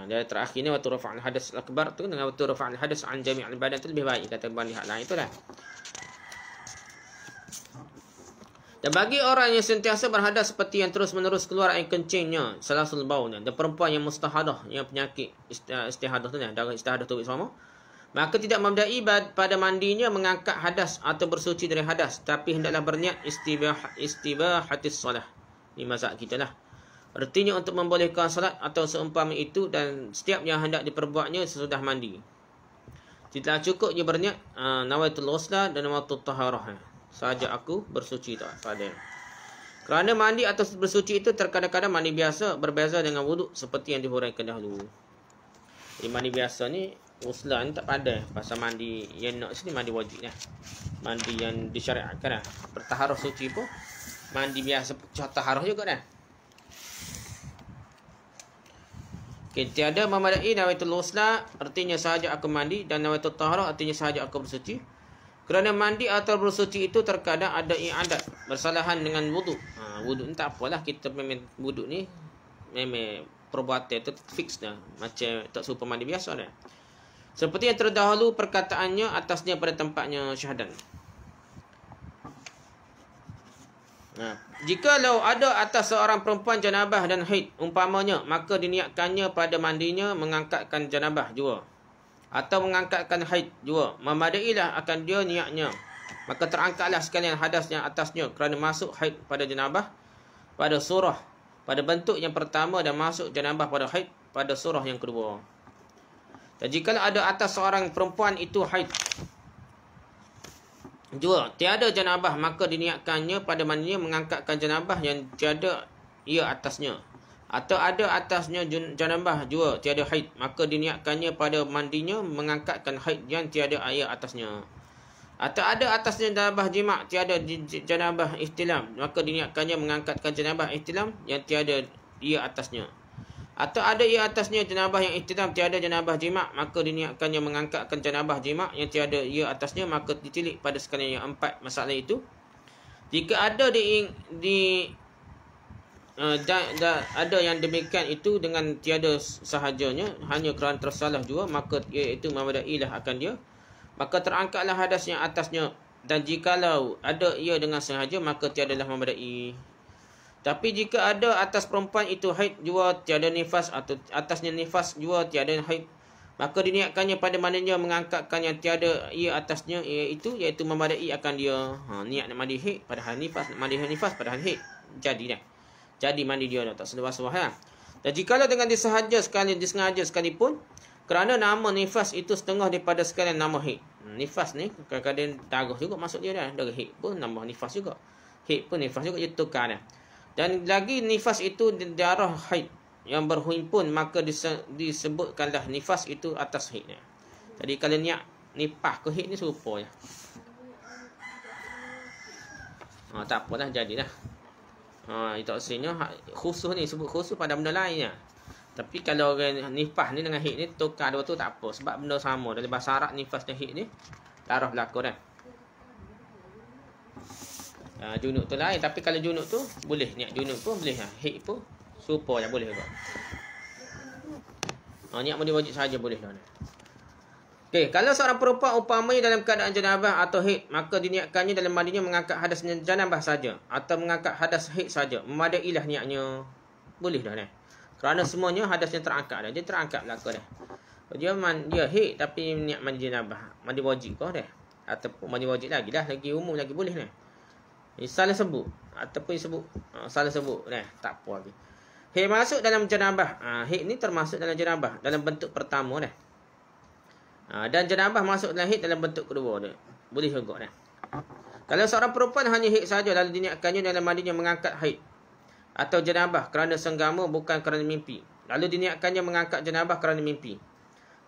Dari terakhir ni waktu rafa'al hadas akbar tu dengan waktu rafa'al hadas an jami'al badan tu lebih baik kata Ibn Lihat lain itulah. Dan bagi orang yang sentiasa berhadas seperti yang terus-menerus keluar air kencingnya, salasul baulnya, dan perempuan yang mustahadah, yang penyakit istihadah tu, darah istihadah tu sama, maka tidak membedai pada mandinya mengangkat hadas atau bersuci dari hadas, tapi hendaklah berniat istibahatis solah. Ini mazhab kita lah. Artinya untuk membolehkan salat atau seumpama itu, dan setiap yang hendak diperbuatnya sesudah mandi. Tidak cukup dia berniat nawaitul ghusla dan nawaitul taharah, sahaja aku bersuci tak pada. Kerana mandi atau bersuci itu terkadang-kadang mandi biasa berbeza dengan wuduk seperti yang dihuraikan dahulu. Jadi mandi biasa ni ghusla ni tak pandai. Pasal mandi yang nak sini mandi wajib lah. Mandi yang disyariatkan lah. Bertaharah suci pun mandi biasa taharah juga dah. Okay, tiada memadai nawaitul ghusla artinya sahaja aku mandi, dan nawaitul taharah artinya sahaja aku bersuci. Kerana mandi atau bersuci itu terkadang ada i'adat, bersalahan dengan wuduk. Wuduk ni tak apalah, kita memang wuduk ni memang perbuatan itu fix dah, macam tak serupa mandi biasa dah. Seperti yang terdahulu perkataannya atasnya pada tempatnya syahadan. Jikalau ada atas seorang perempuan janabah dan haid umpamanya, maka diniatkannya pada mandinya mengangkatkan janabah jua atau mengangkatkan haid jua, memadailah akan dia niatnya. Maka terangkatlah sekalian hadas yang atasnya kerana masuk haid pada janabah pada surah pada bentuk yang pertama, dan masuk janabah pada haid pada surah yang kedua. Dan jikalau ada atas seorang perempuan itu haid jua, tiada janabah, maka diniatkannya pada mandinya mengangkatkan janabah yang tiada ia atasnya. Atau ada atasnya janabah jua, tiada haid, maka diniatkannya pada mandinya mengangkatkan haid yang tiada ia atasnya. Atau ada atasnya janabah jima', tiada janabah ihtilam, maka diniatkannya mengangkatkan janabah ihtilam yang tiada ia atasnya. Atau ada ia atasnya janabah yang ihtilam, tiada janabah jima', maka diniatkannya mengangkatkan janabah jima' yang tiada ia atasnya, maka ditilik pada sekalian yang empat masalah itu. Jika ada ada yang demikian itu dengan tiada sahajanya, hanya kerana tersalah jua, maka iaitu memadailah akan dia. Maka terangkatlah hadas yang atasnya, dan jikalau ada ia dengan sengaja, maka tiadalah memadai. Tapi jika ada atas perempuan itu haid jua tiada nifas, atau atasnya nifas jua tiada haid, maka diniatkannya pada mananya mengangkatkan yang tiada ia atasnya, iaitu memadai akan dia. Niat nak mandi haid padahal nifas, nak mandi nifas padahal haid. Jadi mandi dia tak seluas-luas ha. Dan jikalau dengan disengaja sekalipun, kerana nama nifas itu setengah daripada sekalian nama haid. Nifas ni kadang-kadang darah juga masuk dia dah. Darah haid pun nama nifas juga. Haid pun nifas juga, dia tukar dah. Dan lagi nifas itu darah haid yang berhimpun, maka disebutkanlah nifas itu atas haid. Jadi kalau niat nipah ke haid ni serupa je. Tak apalah, jadilah. Itu maksudnya khusus ni sebut khusus pada benda lainnya. Tapi kalau orang nifas ni dengan haid ni tukar dua tu tak apa, sebab benda sama. Dalam bahasa Arab nifas dan haid ni darah berlaku dah. Junub tu lain, tapi kalau junub tu boleh, niat junub pun boleh, haid pun serupa je, boleh juga. Niat mandi wajib saja boleh dah. Okey, kalau seorang perempuan umpamanya dalam keadaan janabah atau haid, maka diniatkannya dalam mandinya mengangkat hadas janabah saja atau mengangkat hadas haid saja. Memadailah niatnya. Boleh dah dah. Kerana semuanya hadasnya terangkat dah. Dia terangkat belaka dah. Dia haid tapi niat mandi janabah. Mandi wajib kau dah. Ataupun mandi wajib lagi dah, lagi umum lagi boleh dah. Salah sebut ataupun sebut salah sebut dah, tak apa lagi. Haid masuk dalam janabah. Haid ni termasuk dalam janabah dalam bentuk pertama dah. Dan janabah masuk dalam haid dalam bentuk kedua dia. Boleh juga dah. Kalau seorang perempuan hanya haid saja lalu diniatkannya dalam mandinya mengangkat haid atau janabah kerana senggama bukan kerana mimpi, lalu diniatkannya mengangkat janabah kerana mimpi,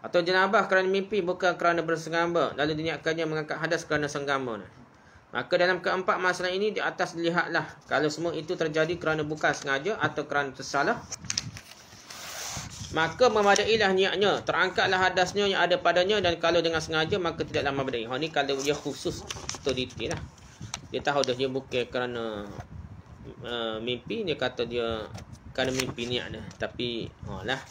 atau janabah kerana mimpi bukan kerana bersenggama, lalu diniatkannya mengangkat hadas kerana senggama, maka dalam keempat masalah ini di atas dilihatlah kalau semua itu terjadi kerana bukan sengaja atau kerana tersalah, maka memadailah niatnya, terangkatlah hadasnya yang ada padanya, dan kalau dengan sengaja maka tidaklah memadai. Ni kalau dia khusus tu detail lah. Dia tahu dah dia bukan kerana mimpi, dia kata dia kerana mimpi niat dah. Tapi lah,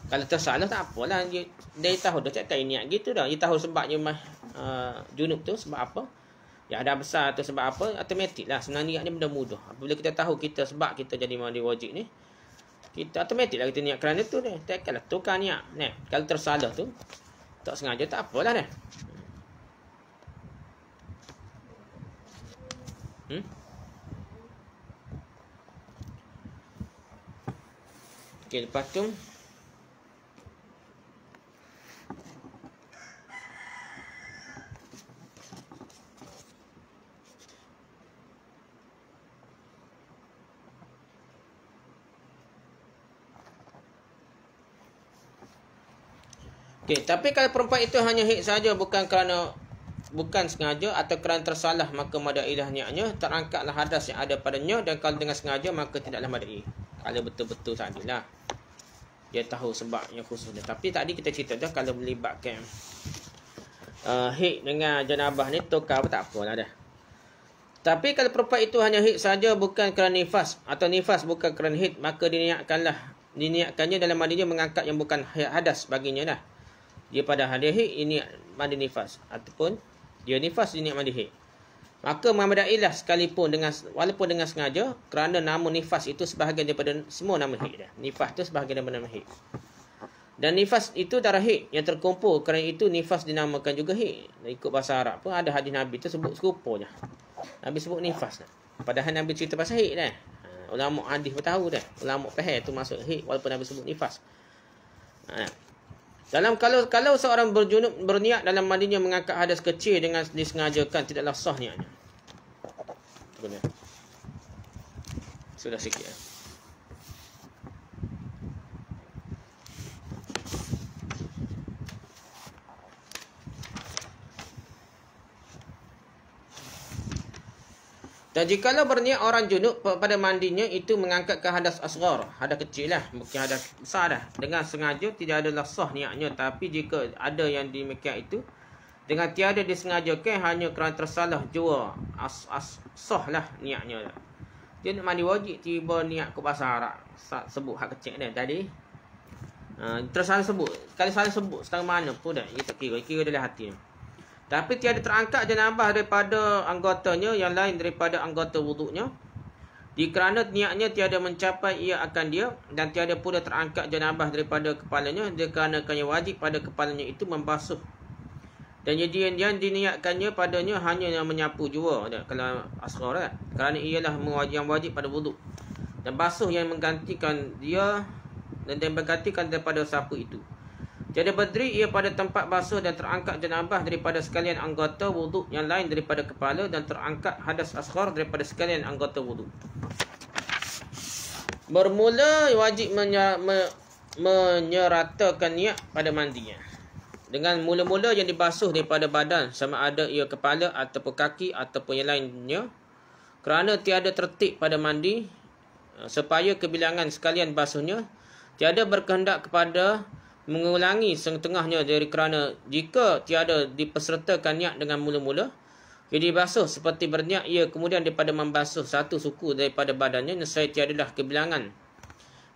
kalau tersalah tak apalah, dia tahu dah tak niat gitu dah. Dia tahu sebabnya junub tu sebab apa, ya ada besar tu sebab apa, automatik lah. Sebenarnya ni benda mudah. Apabila kita tahu kita sebab kita jadi mandi wajib ni, kita automatik lah kita niat kerana tu dah. Takkanlah tukar niat. Kalau tersalah tu, tak sengaja tak apalah dah. Okey, lepas tu tapi kalau perempuan itu hanya haid saja bukan sengaja atau kerana tersalah, maka madailah niatnya, terangkatlah hadas yang ada padanya, dan kalau dengan sengaja maka tidaklah madai. Kalau betul-betul sajalah dia tahu sebabnya khusus dia. Tapi tadi kita cerita dah kalau melibatkan haid dengan janabah ni tukar tak apalah dah. Tapi kalau perempuan itu hanya haid saja bukan kerana nifas, atau nifas bukan kerana haid, maka diniatkannya dalam mandinya mengangkat yang bukan hadas baginya dah. Dia pada hadir haid, ini mandi nifas, ataupun dia nifas, ini mandi haid, maka memadailah sekalipun walaupun dengan sengaja, kerana nama nifas itu sebahagian daripada semua nama haid dah. Nifas itu sebahagian daripada nama haid, dan nifas itu darah haid yang terkumpul, kerana itu nifas dinamakan juga haid. Ikut bahasa Arab pun ada hadis Nabi tu sebut serupa je. Nabi sebut nifas dah. Padahal Nabi cerita pasal haid dah. Ulama hadis pun tahu dah. Ulama faham tu masuk haid walaupun Nabi sebut nifas. Dalam kalau seorang berjunub berniat dalam mandinya mengangkat hadas kecil dengan disengajakan, tidaklah sah niatnya. Benar. Sudah sikit. Dan jikalau berniat orang junub pada mandinya itu mengangkatkan hadas asghar, hadas kecil lah, bukan hadas besar dah, dengan sengaja, tidak adalah sah niatnya. Tapi jika ada yang demikian itu dengan tiada disengajakan, hanya kerana tersalah jua, sah lah niatnya lah. Dia nak mandi wajib tiba niat ke bahasa Arab. Sebut hak kecil dia tadi. Terus salah sebut. Kalau salah sebut setengah mana pun dah. Ia tak kira. Kira dalam hati. Tapi tiada terangkat janabah daripada anggotanya yang lain daripada anggota wuduknya. Kerana niatnya tiada mencapai ia akan dia. Dan tiada pula terangkat janabah daripada kepalanya. Dikarenakannya wajib pada kepalanya itu membasuh. Dan yang diniatkannya padanya hanya yang menyapu jua. Kalau asghar kan. Kerana ialah yang wajib pada wuduk. Dan basuh yang menggantikan dia. Dan menggantikan daripada sapu itu. Tiada berdiri ia pada tempat basuh dan terangkat janabah daripada sekalian anggota wuduk yang lain daripada kepala. Dan terangkat hadas asghar daripada sekalian anggota wuduk. Bermula wajib menyeratakan niat pada mandinya. Dengan mula-mula yang dibasuh daripada badan, sama ada ia kepala ataupun kaki ataupun yang lainnya. Kerana tiada tertib pada mandi, supaya kebilangan sekalian basuhnya, tiada berkehendak kepada mengulangi setengahnya dari kerana jika tiada dipesertakan niat dengan mula-mula, jadi basuh seperti berniat ia kemudian daripada membasuh satu suku daripada badannya, nescaya tiadalah kebilangan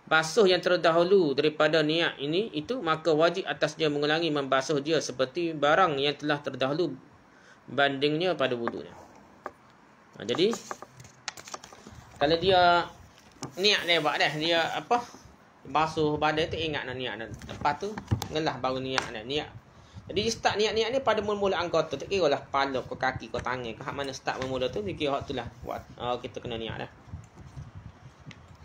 basuh yang terdahulu daripada niat ini itu, maka wajib atas dia mengulangi membasuh dia seperti barang yang telah terdahulu bandingnya pada wuduknya. Jadi kalau dia niat lewat dah, dia apa basuh badan tu ingat nak niat dah. Lepas tu ngelah baru niat dah. Niat. Jadi start niat-niat ni pada mula-mula anggota. Tak kira lah kepala ke kaki ke tangan ke hak mana start mula tu, dia kira hak tu lah buat. Kita kena niat dah.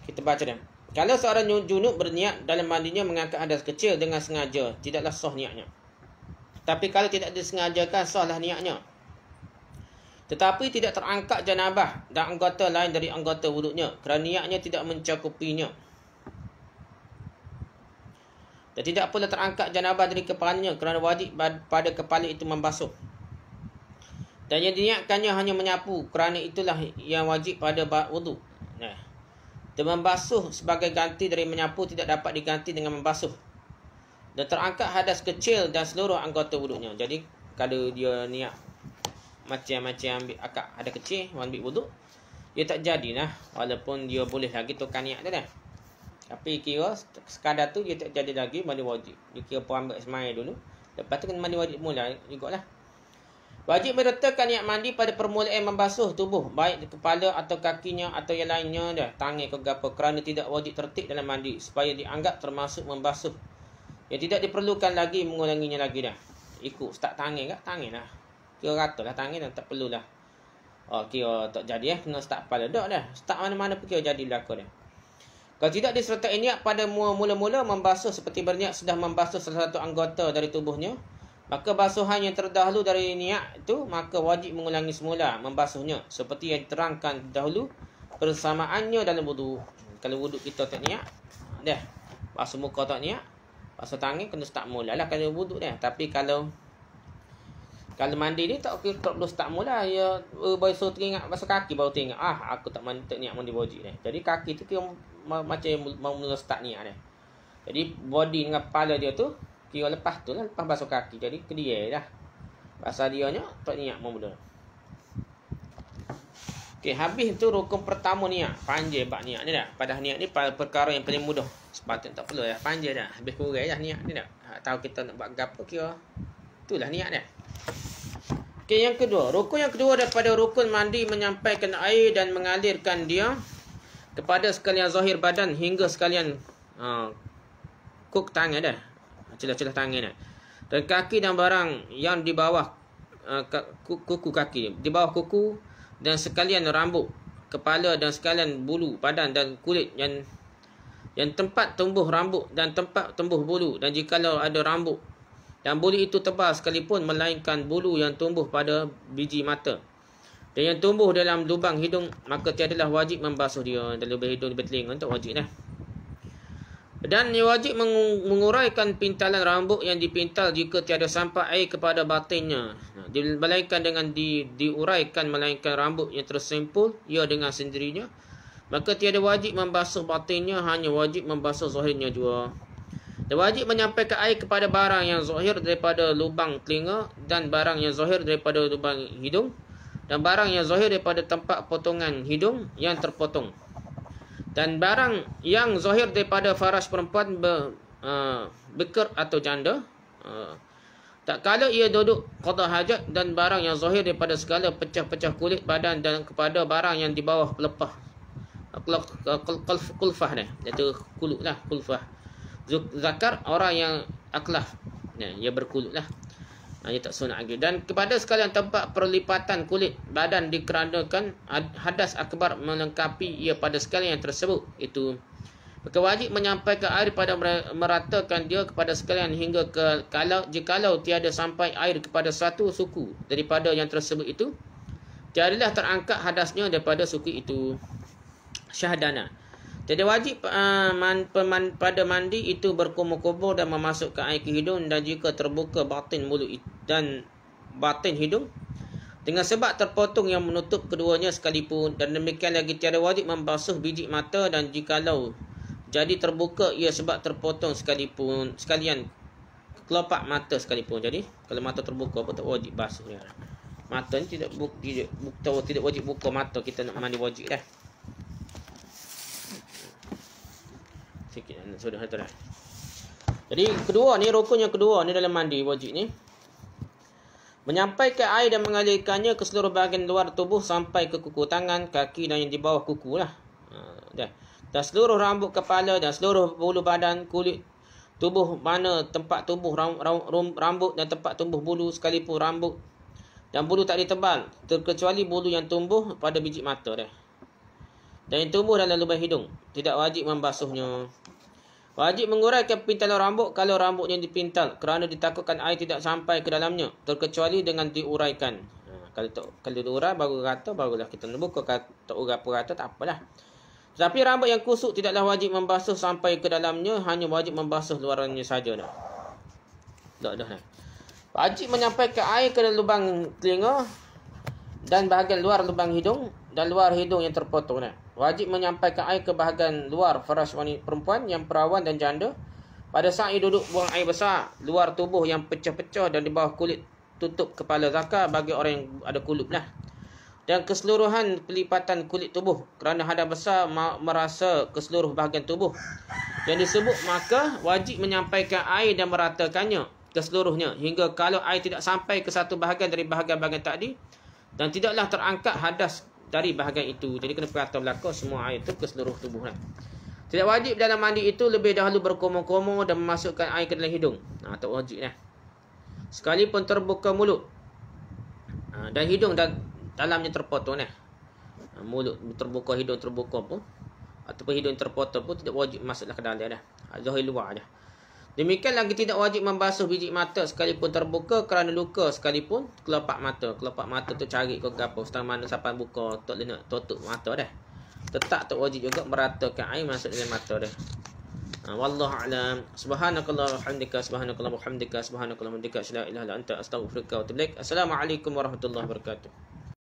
Kita baca dah. Kalau seorang junub berniat dalam mandinya mengangkat hadas kecil dengan sengaja, tidaklah sah niatnya. Tapi kalau tidak disengajakan, sahlah niatnya. Tetapi tidak terangkat janabah dan anggota lain dari anggota wuduknya, kerana niatnya tidak mencakupinya. Dan tidak pula terangkat janabah dari kepalanya, kerana wajib pada kepala itu membasuh. Dan yang diniatkannya hanya menyapu, kerana itulah yang wajib pada wuduk. Dan membasuh sebagai ganti dari menyapu tidak dapat diganti dengan membasuh. Dan terangkat hadas kecil dan seluruh anggota wuduknya. Jadi kalau dia niat macam-macam ambil akak hadas kecil, ambil wuduk, dia tak jadilah. Walaupun dia boleh lagi tukar niat tu dah. Tapi kira sekadar tu dia tak jadi lagi mandi wajib. Dia kira pun ambil semai dulu. Lepas tu kena mandi wajib mula juga lah. Wajib meratakan niat mandi pada permulaan membasuh tubuh, baik di kepala atau kakinya atau yang lainnya dah, tangan ke gapo, kerana tidak wajib tertib dalam mandi supaya dianggap termasuk membasuh. Yang tidak diperlukan lagi mengulanginya lagi dah. Ikut start tangan kat tangan lah. Kira ratalah tangan dah, tak perlulah. Kira tak jadi kena start kepala dak dah. Start mana-mana pun kira jadi belaka dah. Kalau tidak disertai niat pada mula-mula membasuh seperti berniat sudah membasuh salah satu anggota dari tubuhnya, maka basuhan yang terdahulu dari niat itu, maka wajib mengulangi semula membasuhnya seperti yang diterangkan dahulu persamaannya dalam wuduk. Kalau wuduk kita tak niat dah, basuh muka tak niat, basuh tangan kena start mula lah kalau wuduk dah. Tapi kalau mandi ni tak perlu start mula, ya basuh teringat basuh kaki baru teringat aku tak niat mandi wajib dah. Jadi kaki tu kira macam mau mula start niat dah. Jadi body dengan kepala dia tu kira lepas tu lah, lepas basuh kaki. Jadi kedia dah. Pasal dia nya tak niat mula. Okey, habis tu rukun pertama niat. Panjang bab niat ni dah. Pada niat ni perkara yang paling mudah. Sepatutnya tak perlu dah. Panjang dah. Habis kurang dah niat ni dah. Tahu kita nak buat gapo kira itulah niat dah. Okey, yang kedua. Rukun yang kedua daripada rukun mandi menyampaikan air dan mengalirkan dia kepada sekalian zahir badan hingga sekalian kuk tangan dah. Celah-celah tangan dah. Dan kaki dan barang yang di bawah kuku kaki, di bawah kuku dan sekalian rambut, kepala dan sekalian bulu badan dan kulit yang tempat tumbuh rambut dan tempat tumbuh bulu, dan jikalau ada rambut dan bulu itu tebal sekalipun, melainkan bulu yang tumbuh pada biji mata dan yang tumbuh dalam lubang hidung, maka tiadalah wajib membasuh dia. Dalam lubang hidung di telinga tak wajib dah. Dan wajib menguraikan pintalan rambut yang dipintal jika tiada sampai air kepada batinnya. Melainkan dengan diuraikan, melainkan rambut yang tersimpul ia dengan sendirinya, maka tiada wajib membasuh batinnya, hanya wajib membasuh zahirnya jua. Dan wajib menyampaikan air kepada barang yang zahir daripada lubang telinga dan barang yang zahir daripada lubang hidung, dan barang yang zahir daripada tempat potongan hidung yang terpotong. Dan barang yang zahir daripada faras perempuan bikr atau janda, tak kala ia duduk qada hajat, dan barang yang zahir daripada segala pecah-pecah kulit badan dan kepada barang yang di bawah pelepah kulfah ni, iaitu kulut lah, kulfah. Zakar orang yang aklaf, ia berkulut lah, ia tak sunat lagi. Dan kepada sekalian tempat perlipatan kulit badan dikarenakan hadas akbar melengkapi ia pada sekalian yang tersebut, itu maka wajib menyampaikan air pada meratakan dia kepada sekalian hingga jikalau tiada sampai air kepada satu suku daripada yang tersebut itu, tiadalah terangkat hadasnya daripada suku itu. Syahdana, jadi wajib pada mandi itu berkumur-kumur dan memasukkan air ke hidung, dan jika terbuka batin mulut dan batin hidung dengan sebab terpotong yang menutup keduanya sekalipun, dan demikian lagi tiada wajib membasuh biji mata, dan jikalau jadi terbuka ia sebab terpotong sekalian kelopak mata sekalipun. Jadi kalau mata terbuka pun tak wajib basuh dia. Mata ni tidak wajib buka mata kita nak mandi wajib dah. Sikit sudah dah. Jadi kedua ni, rukun yang kedua ni dalam mandi wajib ni, menyampaikan air dan mengalirkannya ke seluruh bahagian luar tubuh sampai ke kuku tangan, kaki dan yang di bawah kuku lah. Dan seluruh rambut kepala dan seluruh bulu badan, kulit tubuh mana tempat tumbuh rambut dan tempat tumbuh bulu, sekalipun rambut dan bulu tak ditebal, terkecuali bulu yang tumbuh pada biji mata dah, dan yang tumbuh dalam lubang hidung, tidak wajib membasuhnya. Wajib menguraikan pintalan rambut kalau rambutnya dipintal, kerana ditakutkan air tidak sampai ke dalamnya, terkecuali dengan diuraikan. Kalau diurai baru rata, barulah kita nak buka. Kalau tak urai pun rata, tak apalah. Tetapi rambut yang kusuk tidaklah wajib membasuh sampai ke dalamnya, hanya wajib membasuh luarannya saja dah. Dah. Wajib menyampaikan air ke lubang telinga dan bahagian luar lubang hidung dan luar hidung yang terpotong dah. Wajib menyampaikan air ke bahagian luar faras wanita perempuan yang perawan dan janda pada saat ia duduk buang air besar, luar tubuh yang pecah-pecah dan di bawah kulit tutup kepala zakar bagi orang yang ada kulub lah. Dan keseluruhan pelipatan kulit tubuh, kerana hadas besar merasa ke seluruh bahagian tubuh yang disebut, maka wajib menyampaikan air dan meratakannya ke seluruhnya hingga kalau air tidak sampai ke satu bahagian dari bahagian-bahagian tadi, dan tidaklah terangkat hadas dari bahagian itu. Jadi kena perhati belaka semua air itu ke seluruh tubuh lah. Tidak wajib dalam mandi itu lebih dahulu berkumur-kumur dan memasukkan air ke dalam hidung. Tak wajib lah. Sekalipun terbuka mulut dan hidung dan dalamnya terpotong lah. Mulut terbuka, hidung terbuka pun, ataupun hidung terpotong pun tidak wajib masuklah ke dalam dah. Zahir luar dah. Demikian lagi tidak wajib membasuh biji mata sekalipun terbuka kerana luka, sekalipun kelopak mata. Kelopak mata tu cari ke apa, setengah mana sampai buka, tak boleh nak tutup mata dah. Tetap tak wajib juga meratakan air masuk dalam mata dah. Wallahu a'lam. Subhanakallah walhamdika, subhanakallah walhamdika, subhanakallah walhamdika, la ilaha illa anta, astaghfiruka wa atubu ilaik. Assalamualaikum warahmatullahi wabarakatuh.